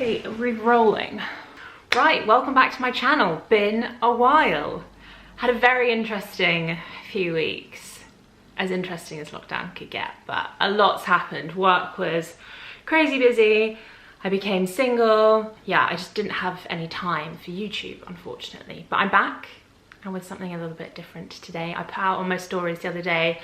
Okay, re-rolling. Right, welcome back to my channel. Been a while. Had a very interesting few weeks. As interesting as lockdown could get, but a lot's happened. Work was crazy busy. I became single. Yeah, I just didn't have any time for YouTube, unfortunately. But I'm back and with something a little bit different today. I put out on my stories the other day,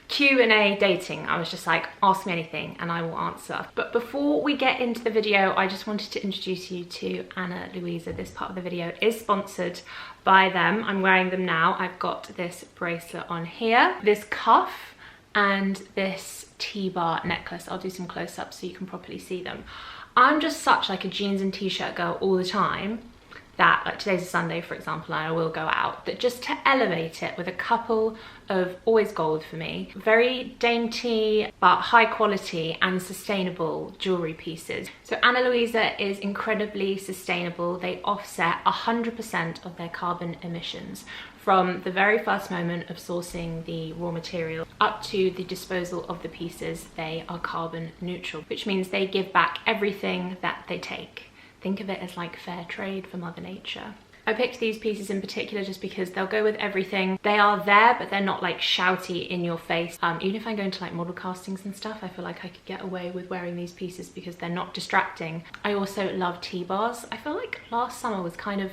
Q&A dating. I was just like, ask me anything and I will answer. But before we get into the video, I just wanted to introduce you to Ana Luisa. This part of the video is sponsored by them. I'm wearing them now. I've got this bracelet on here, this cuff, and this T-bar necklace. I'll do some close-ups so you can properly see them. I'm just such like a jeans and t-shirt girl all the time that, like today's a Sunday for example, and I will go out, that just to elevate it with a couple of, always gold for me, very dainty but high quality and sustainable jewelry pieces. So Ana Luisa is incredibly sustainable. They offset 100% of their carbon emissions from the very first moment of sourcing the raw material up to the disposal of the pieces. They are carbon neutral, which means they give back everything that they take. Think of it as like fair trade for Mother Nature. I picked these pieces in particular just because they'll go with everything. They are there, but they're not like shouty in your face. Even if I go into like model castings and stuff, I feel like I could get away with wearing these pieces because they're not distracting. I also love T-bars. I feel like last summer was kind of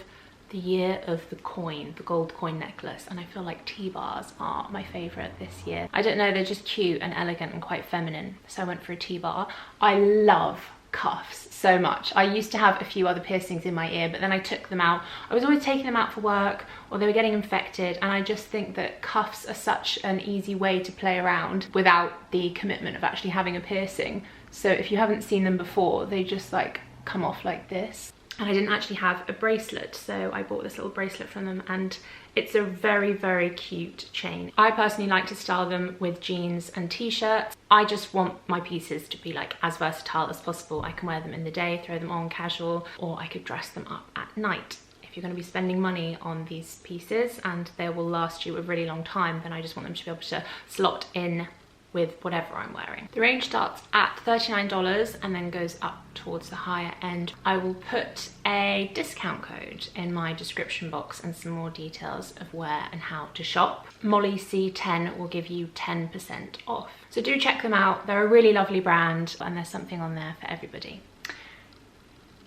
the year of the coin, the gold coin necklace, and I feel like T-bars are my favorite this year. I don't know, they're just cute and elegant and quite feminine, so I went for a T-bar. I love cuffs so much. I used to have a few other piercings in my ear, but then I took them out. I was always taking them out for work or they were getting infected, and I just think that cuffs are such an easy way to play around without the commitment of actually having a piercing. So if you haven't seen them before, they just like come off like this. And I didn't actually have a bracelet, so I bought this little bracelet from them, and it's a very, very cute chain. I personally like to style them with jeans and t-shirts. I just want my pieces to be like as versatile as possible. I can wear them in the day, throw them on casual, or I could dress them up at night. If you're going to be spending money on these pieces and they will last you a really long time, then I just want them to be able to slot in with whatever I'm wearing. The range starts at $39 and then goes up towards the higher end. I will put a discount code in my description box and some more details of where and how to shop. Mollie C10 will give you 10% off. So do check them out. They're a really lovely brand and there's something on there for everybody.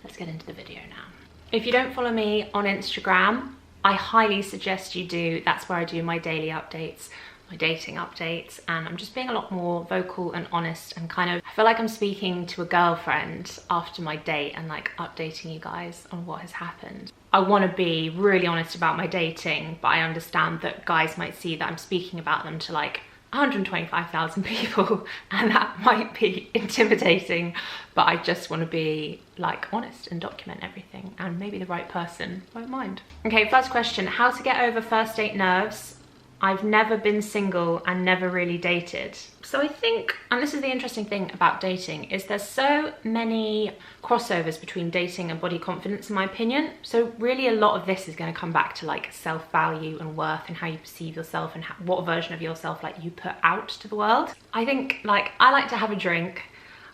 Let's get into the video now. If you don't follow me on Instagram, I highly suggest you do. That's where I do my daily updates, my dating updates, and I'm just being a lot more vocal and honest, and kind of I feel like I'm speaking to a girlfriend after my date and like updating you guys on what has happened. I want to be really honest about my dating, but I understand that guys might see that I'm speaking about them to like 125,000 people and that might be intimidating, but I just want to be like honest and document everything, and maybe the right person won't mind. Okay, first question, how to get over first date nerves. I've never been single and never really dated. So I think, and this is the interesting thing about dating, is there's so many crossovers between dating and body confidence in my opinion. So really a lot of this is going to come back to like self-value and worth and how you perceive yourself and what version of yourself like you put out to the world. I think like I like to have a drink.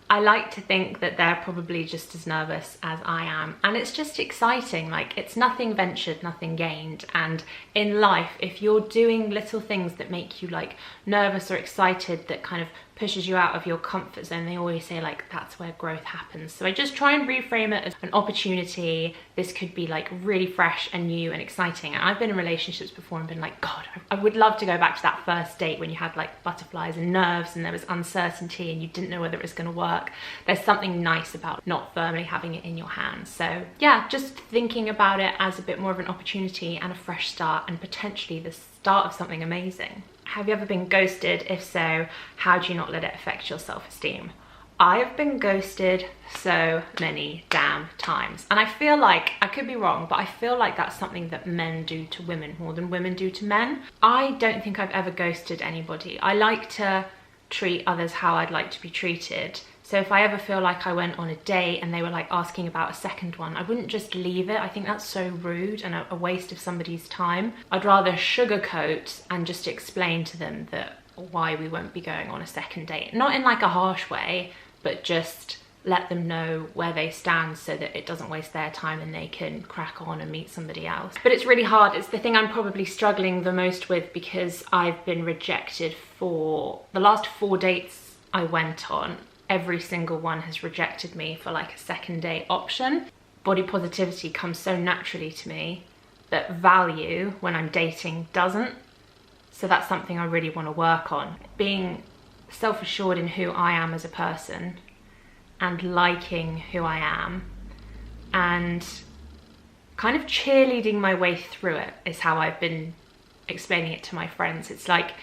I like to think that they're probably just as nervous as I am, and it's just exciting. Like, it's nothing ventured, nothing gained. And in life, if you're doing little things that make you like nervous or excited, that kind of pushes you out of your comfort zone, they always say like that's where growth happens. So I just try and reframe it as an opportunity. This could be like really fresh and new and exciting. And I've been in relationships before and been like, God, I would love to go back to that first date when you had like butterflies and nerves and there was uncertainty and you didn't know whether it was going to work. There's something nice about not firmly having it in your hands. So yeah, just thinking about it as a bit more of an opportunity and a fresh start, and potentially the start of something amazing. Have you ever been ghosted? If so, how do you not let it affect your self-esteem? I have been ghosted so many damn times, and I feel like, I could be wrong, but I feel like that's something that men do to women more than women do to men. I don't think I've ever ghosted anybody. I like to treat others how I'd like to be treated. So if I ever feel like I went on a date and they were like asking about a second one, I wouldn't just leave it. I think that's so rude and a waste of somebody's time. I'd rather sugarcoat and just explain to them that why we won't be going on a second date. Not in like a harsh way, but just let them know where they stand so that it doesn't waste their time and they can crack on and meet somebody else. But it's really hard. It's the thing I'm probably struggling the most with, because I've been rejected for the last 4 dates I went on. Every single one has rejected me for like a second date option. Body positivity comes so naturally to me that value when I'm dating doesn't. So that's something I really want to work on. Being self-assured in who I am as a person and liking who I am and kind of cheerleading my way through it is how I've been explaining it to my friends. It's like,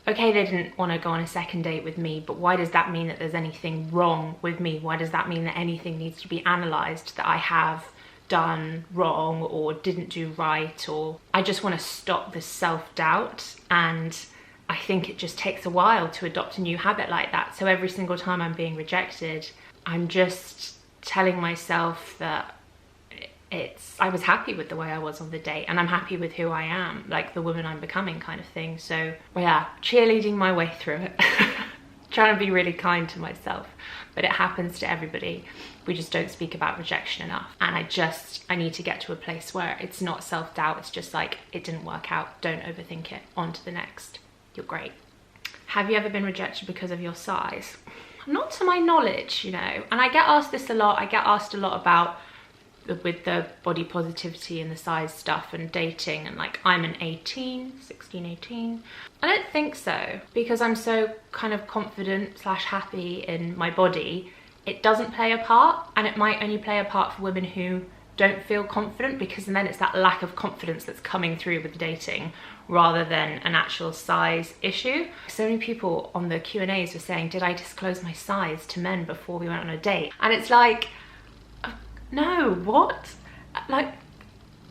okay, they didn't want to go on a second date with me, but why does that mean that there's anything wrong with me? Why does that mean that anything needs to be analysed that I have done wrong or didn't do right? Or I just want to stop the self-doubt, and I think it just takes a while to adopt a new habit like that. So every single time I'm being rejected, I'm just telling myself that I was happy with the way I was on the date, and I'm happy with who I am, like the woman I'm becoming kind of thing. So yeah, cheerleading my way through it. Trying to be really kind to myself, but it happens to everybody. We just don't speak about rejection enough. And I need to get to a place where it's not self-doubt, it's just like, it didn't work out, don't overthink it, on to the next. You're great. Have you ever been rejected because of your size? Not to my knowledge, you know, and I get asked this a lot. I get asked a lot about with the body positivity and the size stuff and dating, and like, I'm an 16, 18. I don't think so, because I'm so kind of confident / happy in my body. It doesn't play a part, and it might only play a part for women who don't feel confident, because then it's that lack of confidence that's coming through with dating rather than an actual size issue. So many people on the Q&As were saying, did I disclose my size to men before we went on a date? And it's like, no, what? Like,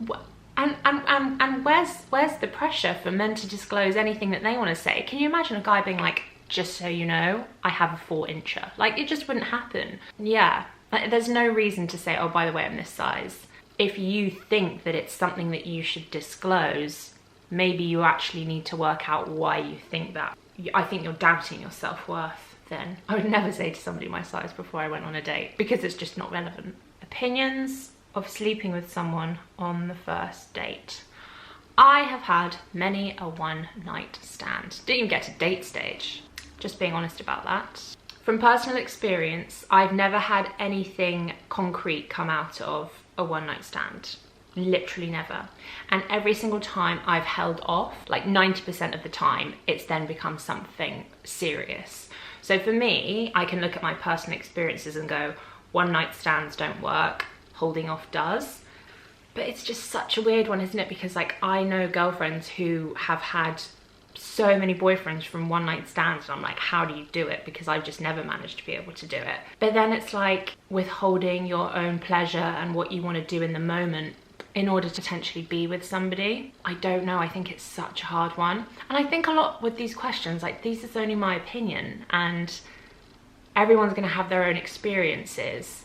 what? And where's the pressure for men to disclose anything that they want to say? Can you imagine a guy being like, just so you know, I have a 4-incher? Like, it just wouldn't happen. Yeah, like, there's no reason to say, oh, by the way, I'm this size. If you think that it's something that you should disclose, maybe you actually need to work out why you think that. I think you're doubting your self-worth then. I would never say to somebody my size before I went on a date, because it's just not relevant. Opinions of sleeping with someone on the first date. I have had many a one-night stand. Didn't even get to date stage. Just being honest about that. From personal experience, I've never had anything concrete come out of a one-night stand. Literally never. And every single time I've held off, like 90% of the time, it's then become something serious. So for me, I can look at my personal experiences and go, one-night stands don't work, holding off does. But it's just such a weird one, isn't it? Because like, I know girlfriends who have had so many boyfriends from one-night stands, and I'm like, how do you do it? Because I've just never managed to be able to do it. But then it's like withholding your own pleasure and what you want to do in the moment in order to potentially be with somebody. I don't know, I think it's such a hard one. And I think a lot with these questions, like, this is only my opinion, and everyone's gonna have their own experiences,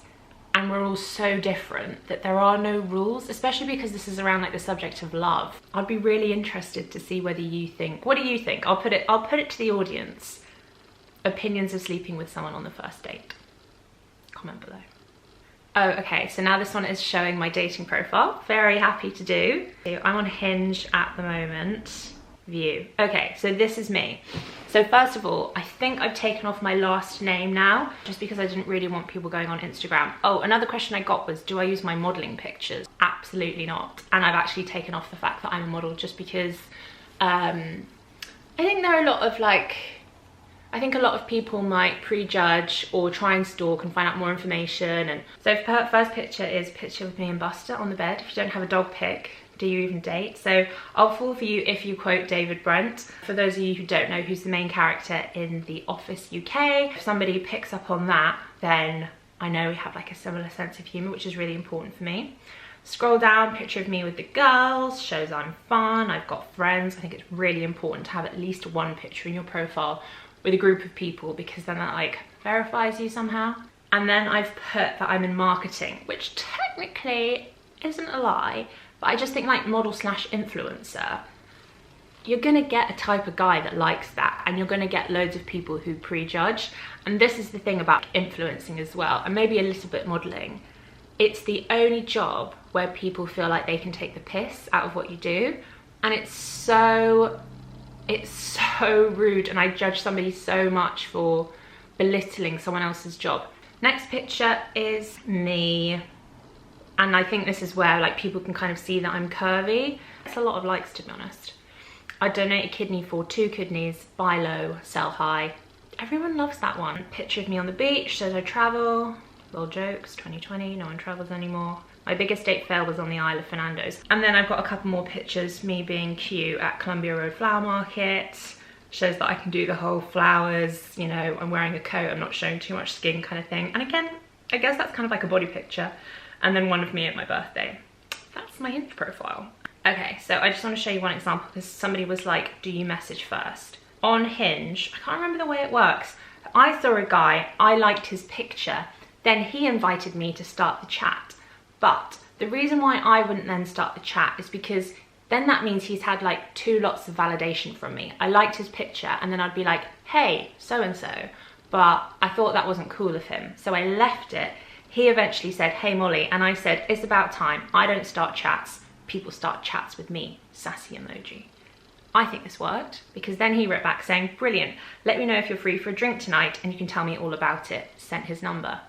and we're all so different that there are no rules, especially because this is around like the subject of love. I'd be really interested to see whether you think, what do you think? I'll put it to the audience. Opinions of sleeping with someone on the first date. Comment below. Oh, okay, so now this one is showing my dating profile. Very happy to do. I'm on Hinge at the moment. View. Okay, so this is me. So first of all, I think I've taken off my last name now, just because I didn't really want people going on Instagram. Oh, another question I got was, do I use my modeling pictures? Absolutely not. And I've actually taken off the fact that I'm a model, just because I think there are a lot of like, I think a lot of people might prejudge or try and stalk and find out more information. And so first picture is a picture of me and Buster on the bed. If you don't have a dog pic, do you even date? So I'll fall for you if you quote David Brent. For those of you who don't know, who's the main character in The Office UK, if somebody picks up on that, then I know we have like a similar sense of humour, which is really important for me. Scroll down, picture of me with the girls, shows I'm fun, I've got friends. I think it's really important to have at least one picture in your profile with a group of people, because then that like verifies you somehow. And then I've put that I'm in marketing, which technically isn't a lie, but I just think like model / influencer, you're gonna get a type of guy that likes that, and you're gonna get loads of people who prejudge. And this is the thing about influencing as well, and maybe a little bit modeling. It's the only job where people feel like they can take the piss out of what you do, and it's so rude, and I judge somebody so much for belittling someone else's job. Next picture is me, and I think this is where like people can kind of see that I'm curvy. It's a lot of likes, to be honest. I donate a kidney for 2 kidneys, buy low, sell high. Everyone loves that one. Picture of me on the beach, says I travel. Well, jokes, 2020, no one travels anymore. My biggest date fail was on the Isle of Fernando's. And then I've got a couple more pictures, me being cute at Columbia Road Flower Market. Shows that I can do the whole flowers, you know, I'm wearing a coat, I'm not showing too much skin kind of thing. And again, I guess that's kind of like a body picture. And then one of me at my birthday. That's my Hinge profile. Okay, so I just want to show you one example because somebody was like, do you message first? On Hinge, I can't remember the way it works. I saw a guy, I liked his picture, then he invited me to start the chat. But the reason why I wouldn't then start the chat is because then that means he's had like 2 lots of validation from me. I liked his picture and then I'd be like, hey, so-and-so. But I thought that wasn't cool of him. So I left it. He eventually said, hey, Mollie. And I said, it's about time. I don't start chats. People start chats with me. Sassy emoji. I think this worked because then he wrote back saying, brilliant. Let me know if you're free for a drink tonight and you can tell me all about it. Sent his number.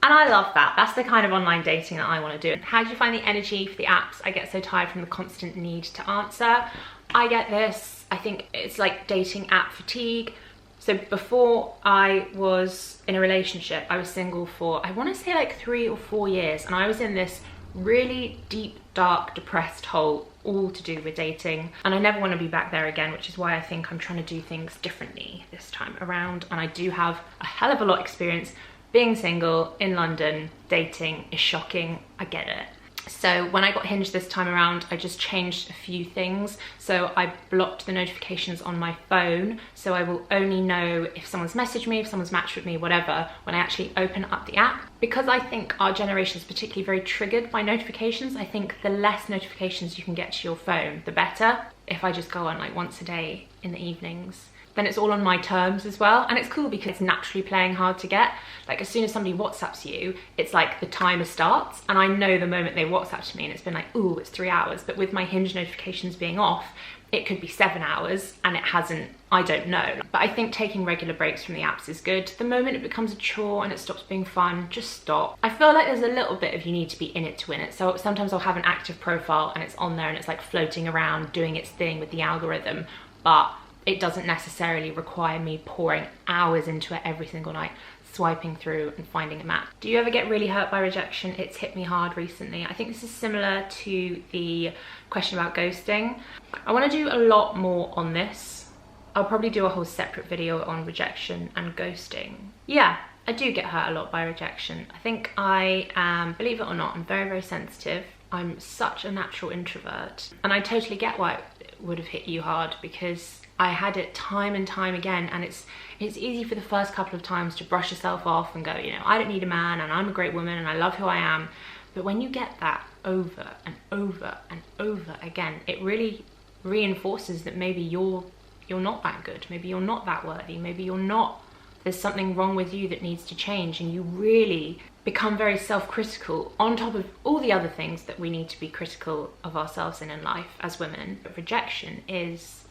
And I love that. That's the kind of online dating that I want to do. How do you find the energy for the apps? I get so tired from the constant need to answer. I get this. I think it's like dating app fatigue. So before I was in a relationship, I was single for, I want to say like 3 or 4 years. And I was in this really deep, dark, depressed hole, all to do with dating. And I never want to be back there again, which is why I think I'm trying to do things differently this time around. And I do have a hell of a lot of experience. Being single in London, dating is shocking, I get it. So when I got Hinge this time around, I just changed a few things. So I blocked the notifications on my phone, so I will only know if someone's messaged me, if someone's matched with me, whatever, when I actually open up the app. Because I think our generation is particularly very triggered by notifications, I think the less notifications you can get to your phone, the better. If I just go on like once a day in the evenings, then it's all on my terms as well. And it's cool because it's naturally playing hard to get. Like as soon as somebody WhatsApps you, it's like the timer starts. And I know the moment they WhatsApp to me and it's been like, ooh, it's 3 hours. But with my Hinge notifications being off, it could be 7 hours and it hasn't, I don't know. But I think taking regular breaks from the apps is good. The moment it becomes a chore and it stops being fun, just stop. I feel like there's a little bit of you need to be in it to win it. So sometimes I'll have an active profile and it's on there and it's like floating around doing its thing with the algorithm. But it doesn't necessarily require me pouring hours into it every single night, swiping through and finding a match. Do you ever get really hurt by rejection? It's hit me hard recently. I think this is similar to the question about ghosting. I want to do a lot more on this. I'll probably do a whole separate video on rejection and ghosting. Yeah, I do get hurt a lot by rejection. I think I am, believe it or not, I'm very, very sensitive. I'm such a natural introvert. And I totally get why it would have hit you hard because I had it time and time again, and it's easy for the first couple of times to brush yourself off and go, you know, I don't need a man and I'm a great woman and I love who I am. But when you get that over and over and over again, it really reinforces that maybe you're not that good, maybe you're not that worthy, maybe you're not, there's something wrong with you that needs to change, and you really become very self-critical on top of all the other things that we need to be critical of ourselves in life as women. But rejection is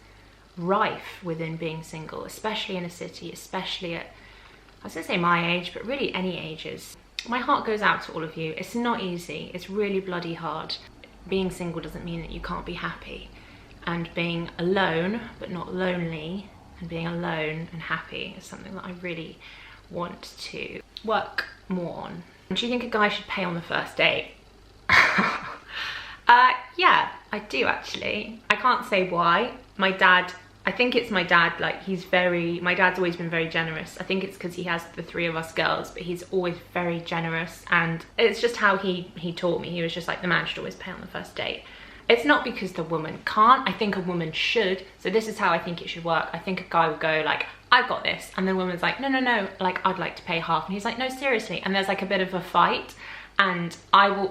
rife within being single, especially in a city, especially at, I was gonna say my age, but really any ages. My heart goes out to all of you. It's not easy, it's really bloody hard. Being single doesn't mean that you can't be happy, and being alone but not lonely, and being alone and happy is something that I really want to work more on. Do you think a guy should pay on the first date? Yeah, I do actually. I can't say why. My dad, I think it's my dad, like my dad's always been very generous. I think it's because he has the 3 of us girls, but he's always very generous, and it's just how he taught me. He was just like, the man should always pay on the first date. It's not because the woman can't, I think a woman should. So this is how I think it should work. I think a guy would go like, I've got this, and the woman's like, no, like I'd like to pay half, and he's like, no, seriously. And there's like a bit of a fight, and I will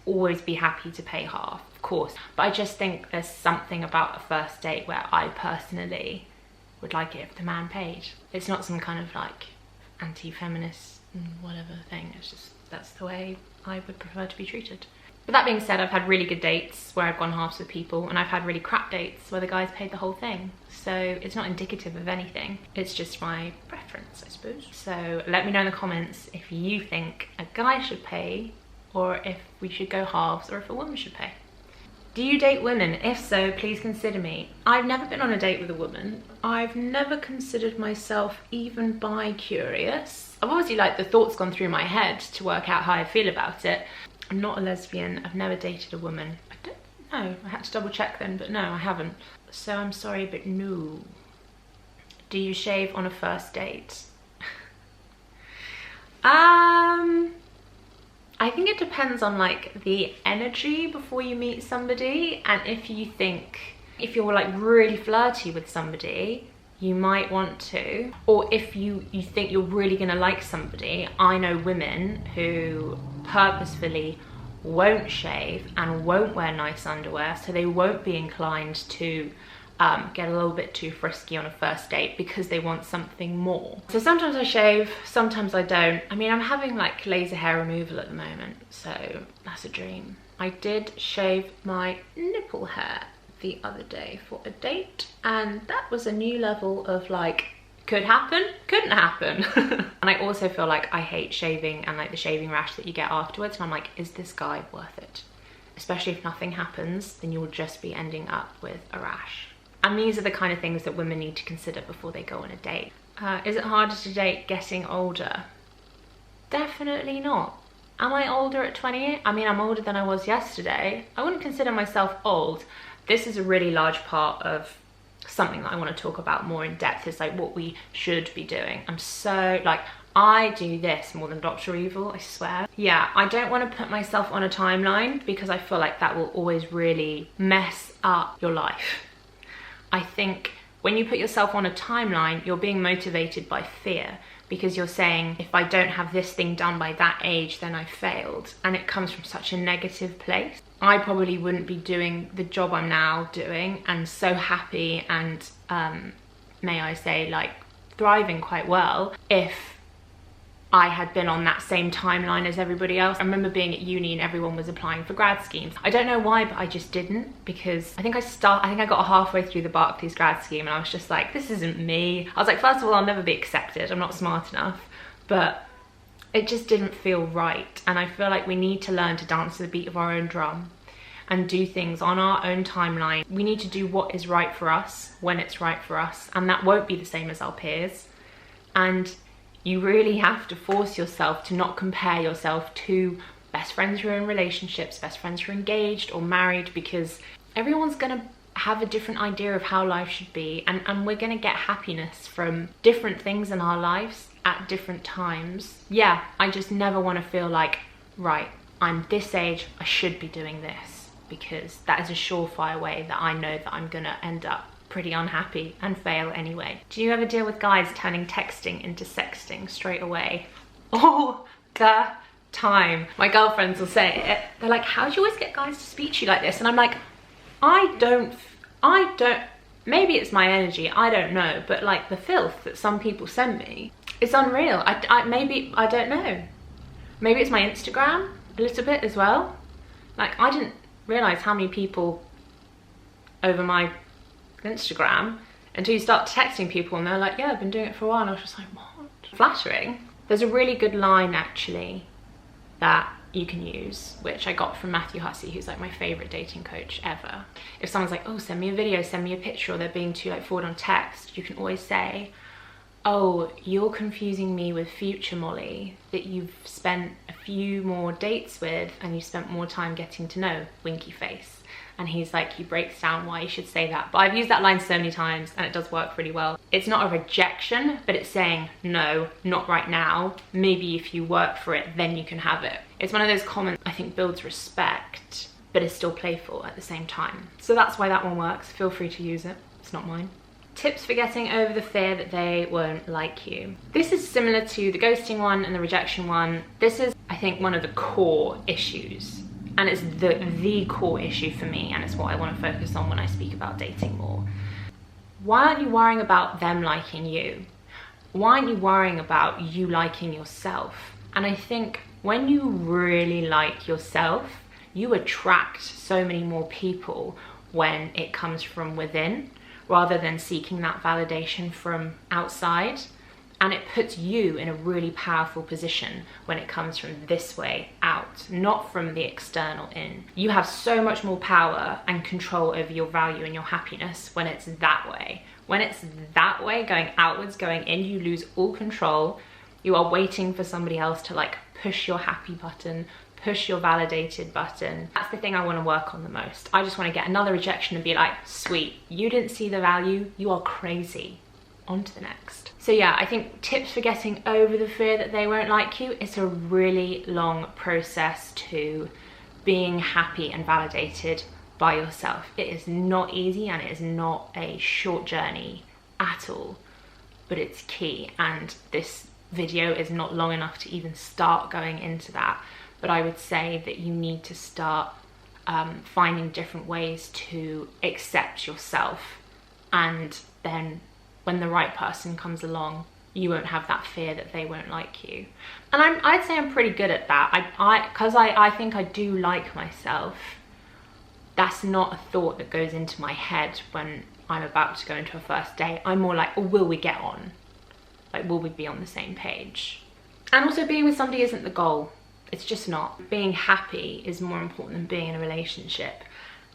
always be happy to pay half. of course. But I just think there's something about a first date where I personally would like it if the man paid. It's not some kind of like anti-feminist whatever thing. It's just, that's the way I would prefer to be treated. But that being said, I've had really good dates where I've gone halves with people, and I've had really crap dates where the guys paid the whole thing. So it's not indicative of anything. It's just my preference, I suppose. So let me know in the comments if you think a guy should pay, or if we should go halves, or if a woman should pay. Do you date women? If so, please consider me. I've never been on a date with a woman. I've never considered myself even bi-curious. I've obviously, like, the thoughts gone through my head to work out how I feel about it. I'm not a lesbian. I've never dated a woman. I don't know. I had to double check then, but no, I haven't. So I'm sorry, but no. Do you shave on a first date? I think it depends on like the energy before you meet somebody, and if you're like really flirty with somebody, you might want to. Or if you think you're really gonna like somebody. I know women who purposefully won't shave and won't wear nice underwear, so they won't be inclined to get a little bit too frisky on a first date because they want something more. So sometimes I shave, sometimes I don't. I mean, I'm having like laser hair removal at the moment, so that's a dream. I did shave my nipple hair the other day for a date, and that was a new level of like, could happen, couldn't happen. And I also feel like I hate shaving and like the shaving rash that you get afterwards, and I'm like, is this guy worth it? Especially if nothing happens, then you'll just be ending up with a rash. And these are the kind of things that women need to consider before they go on a date. Is it harder to date getting older? Definitely not. Am I older at 28? I mean, I'm older than I was yesterday. I wouldn't consider myself old. This is a really large part of something that I want to talk about more in depth, is like what we should be doing. I'm so like, I do this more than Dr. Evil, I swear. Yeah, I don't want to put myself on a timeline because I feel like that will always really mess up your life. I think when you put yourself on a timeline, you're being motivated by fear, because you're saying, if I don't have this thing done by that age, then I failed. And it comes from such a negative place. I probably wouldn't be doing the job I'm now doing and so happy and, may I say, like thriving quite well, if I had been on that same timeline as everybody else. I remember being at uni and everyone was applying for grad schemes. I don't know why, but I just didn't, because I think I got halfway through the Barclays grad scheme and I was just like, this isn't me. I was like, first of all, I'll never be accepted. I'm not smart enough. But it just didn't feel right. And I feel like we need to learn to dance to the beat of our own drum and do things on our own timeline. We need to do what is right for us when it's right for us. And that won't be the same as our peers. And you really have to force yourself to not compare yourself to best friends who are in relationships, best friends who are engaged or married, because everyone's gonna have a different idea of how life should be, and we're gonna get happiness from different things in our lives at different times. Yeah, I just never wanna feel like, right, I'm this age, I should be doing this, because that is a surefire way that I know that I'm gonna end up pretty unhappy and fail anyway. Do you ever deal with guys turning texting into sexting straight away? All the time. My girlfriends will say it. They're like, how do you always get guys to speak to you like this? And I'm like, I don't, maybe it's my energy, I don't know, but like the filth that some people send me, it's unreal. Maybe, I don't know. Maybe it's my Instagram a little bit as well. Like, I didn't realize how many people over my Instagram until you start texting people and they're like, yeah, I've been doing it for a while, and I was just like, what? Flattering. There's a really good line actually that you can use, which I got from Matthew Hussey, who's like my favorite dating coach ever. If someone's like, oh, send me a video, send me a picture, or they're being too like forward on text, you can always say, oh, you're confusing me with future Mollie that you've spent a few more dates with and you spent more time getting to know, winky face. And he's like, he breaks down why you should say that. But I've used that line so many times and it does work really well. It's not a rejection, but it's saying, no, not right now. Maybe if you work for it, then you can have it. It's one of those comments I think builds respect, but is still playful at the same time. So that's why that one works. Feel free to use it. It's not mine. Tips for getting over the fear that they won't like you. This is similar to the ghosting one and the rejection one. This is, I think, one of the core issues And it's the core issue for me, and it's what I want to focus on when I speak about dating more. Why aren't you worrying about them liking you? Why aren't you worrying about you liking yourself? And I think when you really like yourself, you attract so many more people when it comes from within, rather than seeking that validation from outside. And it puts you in a really powerful position when it comes from this way out, not from the external in. You have so much more power and control over your value and your happiness when it's that way. When it's that way, going outwards, going in, you lose all control. You are waiting for somebody else to like push your happy button, push your validated button. That's the thing I want to work on the most. I just want to get another rejection and be like, sweet, you didn't see the value, you are crazy. On to the next. So yeah, I think tips for getting over the fear that they won't like you, it's a really long process to being happy and validated by yourself. It is not easy, and it is not a short journey at all, but it's key. And this video is not long enough to even start going into that, but I would say that you need to start finding different ways to accept yourself, and then when the right person comes along, you won't have that fear that they won't like you. And I'd say I'm pretty good at that. Because I think I do like myself, that's not a thought that goes into my head when I'm about to go into a first date. I'm more like, oh, will we get on? Like, will we be on the same page? And also, being with somebody isn't the goal. It's just not. Being happy is more important than being in a relationship.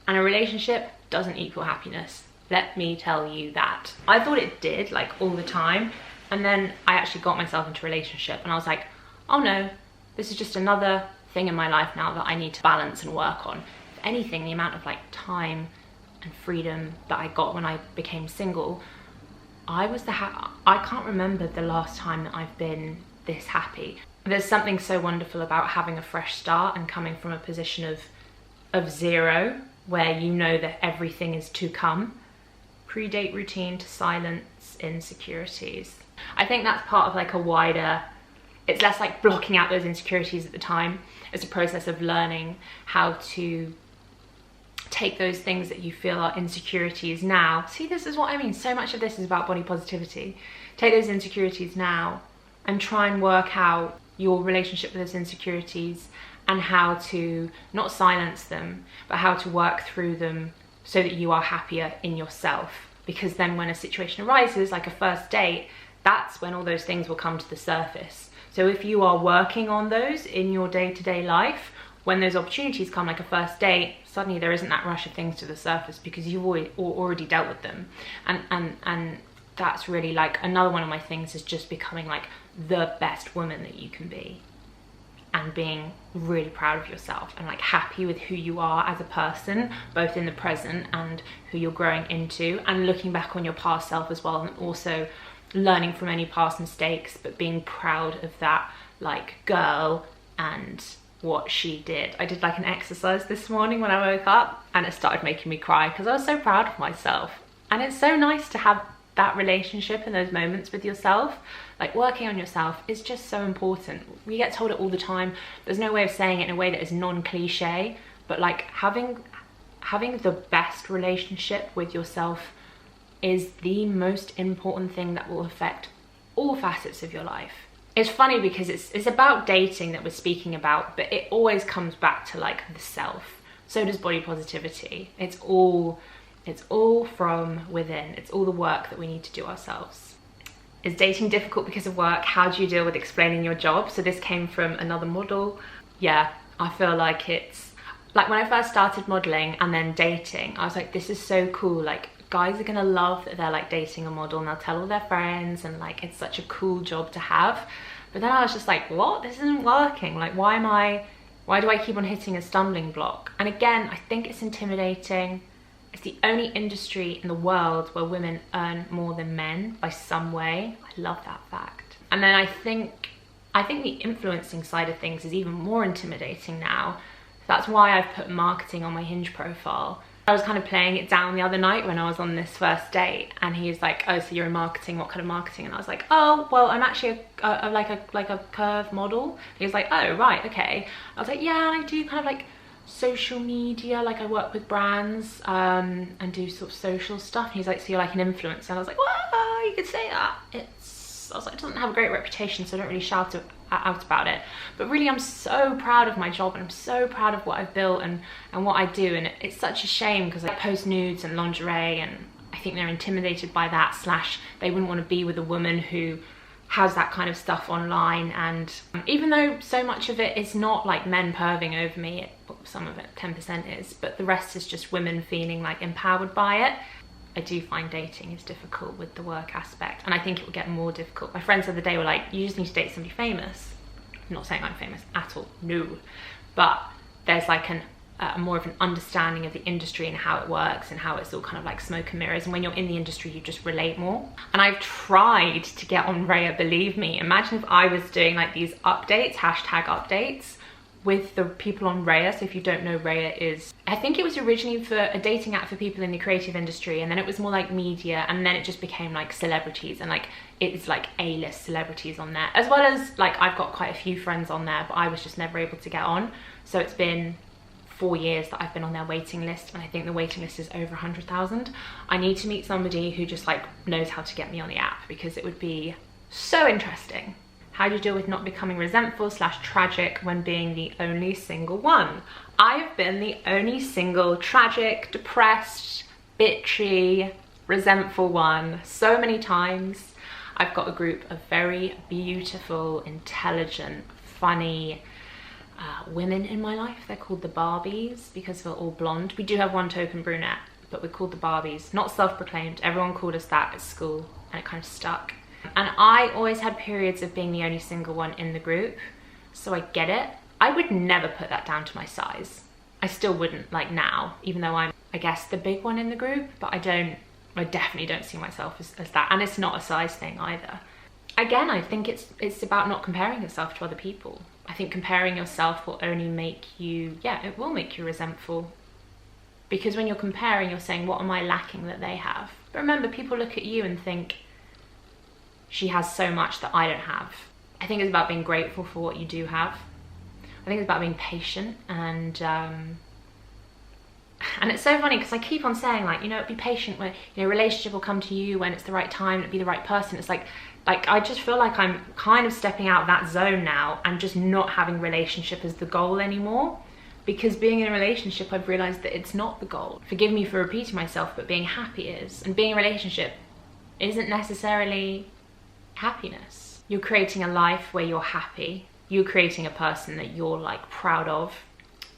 And a relationship doesn't equal happiness. Let me tell you that. I thought it did, like, all the time. And then I actually got myself into a relationship and I was like, oh no, this is just another thing in my life now that I need to balance and work on. If anything, the amount of like time and freedom that I got when I became single, I can't remember the last time that I've been this happy. There's something so wonderful about having a fresh start and coming from a position of zero, where you know that everything is to come. Pre-date routine to silence insecurities. I think that's part of like a wider, it's less like blocking out those insecurities at the time. It's a process of learning how to take those things that you feel are insecurities now. See, this is what I mean. So much of this is about body positivity. Take those insecurities now and try and work out your relationship with those insecurities and how to not silence them, but how to work through them so that you are happier in yourself. Because then when a situation arises, like a first date, that's when all those things will come to the surface. So if you are working on those in your day-to-day life, when those opportunities come, like a first date, suddenly there isn't that rush of things to the surface because you've already dealt with them. And that's really like another one of my things, is just becoming like the best woman that you can be, and being really proud of yourself and like happy with who you are as a person, both in the present and who you're growing into, and looking back on your past self as well, and also learning from any past mistakes, but being proud of that like girl and what she did. I did like an exercise this morning when I woke up, and it started making me cry because I was so proud of myself. And it's so nice to have that relationship and those moments with yourself. Like, working on yourself is just so important. We get told it all the time. There's no way of saying it in a way that is non-cliche, but like having the best relationship with yourself is the most important thing that will affect all facets of your life. It's funny because it's about dating that we're speaking about, but it always comes back to like the self. So does body positivity. It's all from within. It's all the work that we need to do ourselves. Is dating difficult because of work? How do you deal with explaining your job? So this came from another model. Yeah, I feel like it's like when I first started modeling and then dating, I was like, this is so cool. Like, guys are gonna love that they're like dating a model, and they'll tell all their friends, and like it's such a cool job to have. But then I was just like, what? This isn't working. Like, why do I keep on hitting a stumbling block? And again, I think it's intimidating. It's the only industry in the world where women earn more than men by some way. I love that fact. And then I think the influencing side of things is even more intimidating now. That's why I've put marketing on my Hinge profile. I was kind of playing it down the other night when I was on this first date, and he was like, oh, so you're in marketing, what kind of marketing? And I was like, oh, well, I'm actually like a curve model. He was like, oh, right, okay. I was like, yeah, and I do kind of like social media, like I work with brands and do sort of social stuff. And he's like, so you're like an influencer? And I was like, well, you could say that. I was like, it doesn't have a great reputation, so I don't really shout out about it. But really, I'm so proud of my job, and I'm so proud of what I've built and what I do. And it's such a shame because I post nudes and lingerie, and I think they're intimidated by that, / they wouldn't want to be with a woman who has that kind of stuff online. And even though so much of it is not like men perving over me, some of it, 10% is, but the rest is just women feeling like empowered by it. I do find dating is difficult with the work aspect, and I think it will get more difficult. My friends the other day were like, you just need to date somebody famous. I'm not saying I'm famous at all, no, but there's like more of an understanding of the industry and how it works and how it's all kind of like smoke and mirrors, and when you're in the industry you just relate more. And I've tried to get on Raya, believe me. Imagine if I was doing like these updates, hashtag updates, with the people on Raya. So if you don't know, Raya is, I think it was originally for a dating app for people in the creative industry, and then it was more like media, and then it just became like celebrities, and like it's like A-list celebrities on there, as well as like I've got quite a few friends on there, but I was just never able to get on. So it's been 4 years that I've been on their waiting list, and I think the waiting list is over 100,000. I need to meet somebody who just like knows how to get me on the app, because it would be so interesting. How do you deal with not becoming resentful / tragic when being the only single one? I've been the only single, tragic, depressed, bitchy, resentful one so many times. I've got a group of very beautiful, intelligent, funny women in my life. They're called the Barbies because we're all blonde. We do have one token brunette, but we're called the Barbies. Not self-proclaimed. Everyone called us that at school, and it kind of stuck. And I always had periods of being the only single one in the group, so I get it. I would never put that down to my size. I still wouldn't, like now, even though I'm, I guess, the big one in the group, but I definitely don't see myself as that. And it's not a size thing either. Again, I think it's about not comparing yourself to other people. I think comparing yourself will only make you, it will make you resentful. Because when you're comparing, you're saying, what am I lacking that they have? But remember, people look at you and think, she has so much that I don't have. I think it's about being grateful for what you do have. I think it's about being patient, and it's so funny because I keep on saying, like, you know, be patient when, you know, relationship will come to you when it's the right time, it'll be the right person. It's like I just feel like I'm kind of stepping out of that zone now and just not having relationship as the goal anymore. Because being in a relationship, I've realized that it's not the goal. Forgive me for repeating myself, but being happy is. And being in a relationship isn't necessarily happiness. You're creating a life where you're happy. You're creating a person that you're like proud of,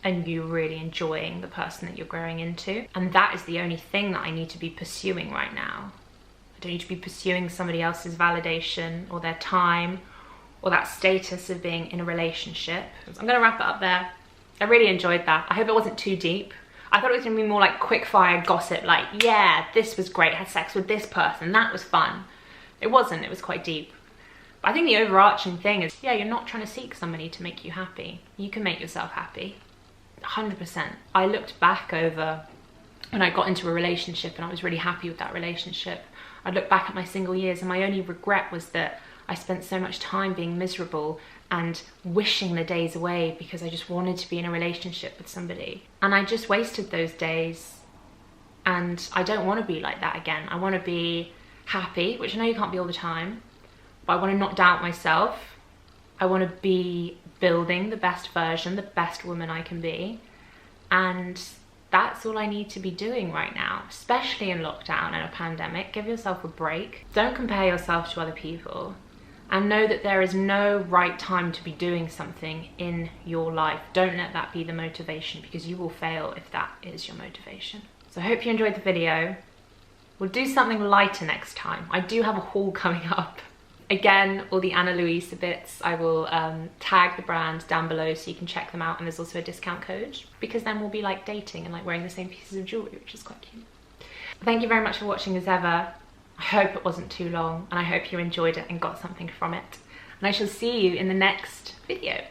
and you're really enjoying the person that you're growing into. And that is the only thing that I need to be pursuing right now. I don't need to be pursuing somebody else's validation or their time or that status of being in a relationship. I'm gonna wrap it up there. I really enjoyed that. I hope it wasn't too deep. I thought it was gonna be more like quick fire gossip, like, yeah, this was great, I had sex with this person, that was fun. It wasn't, it was quite deep. But I think the overarching thing is, yeah, you're not trying to seek somebody to make you happy. You can make yourself happy, 100%. I looked back over when I got into a relationship and I was really happy with that relationship. I looked back at my single years and my only regret was that I spent so much time being miserable and wishing the days away because I just wanted to be in a relationship with somebody. And I just wasted those days, and I don't want to be like that again. I want to be happy, which I know you can't be all the time, but I want to not doubt myself. I want to be building the best version, the best woman I can be. And that's all I need to be doing right now, especially in lockdown and a pandemic. Give yourself a break. Don't compare yourself to other people. And know that there is no right time to be doing something in your life. Don't let that be the motivation, because you will fail if that is your motivation. So I hope you enjoyed the video. We'll do something lighter next time. I do have a haul coming up. Again, all the Ana Luisa bits, I will tag the brand down below so you can check them out, and there's also a discount code, because then we'll be like dating and like wearing the same pieces of jewellery, which is quite cute. Thank you very much for watching as ever. I hope it wasn't too long, and I hope you enjoyed it and got something from it. And I shall see you in the next video.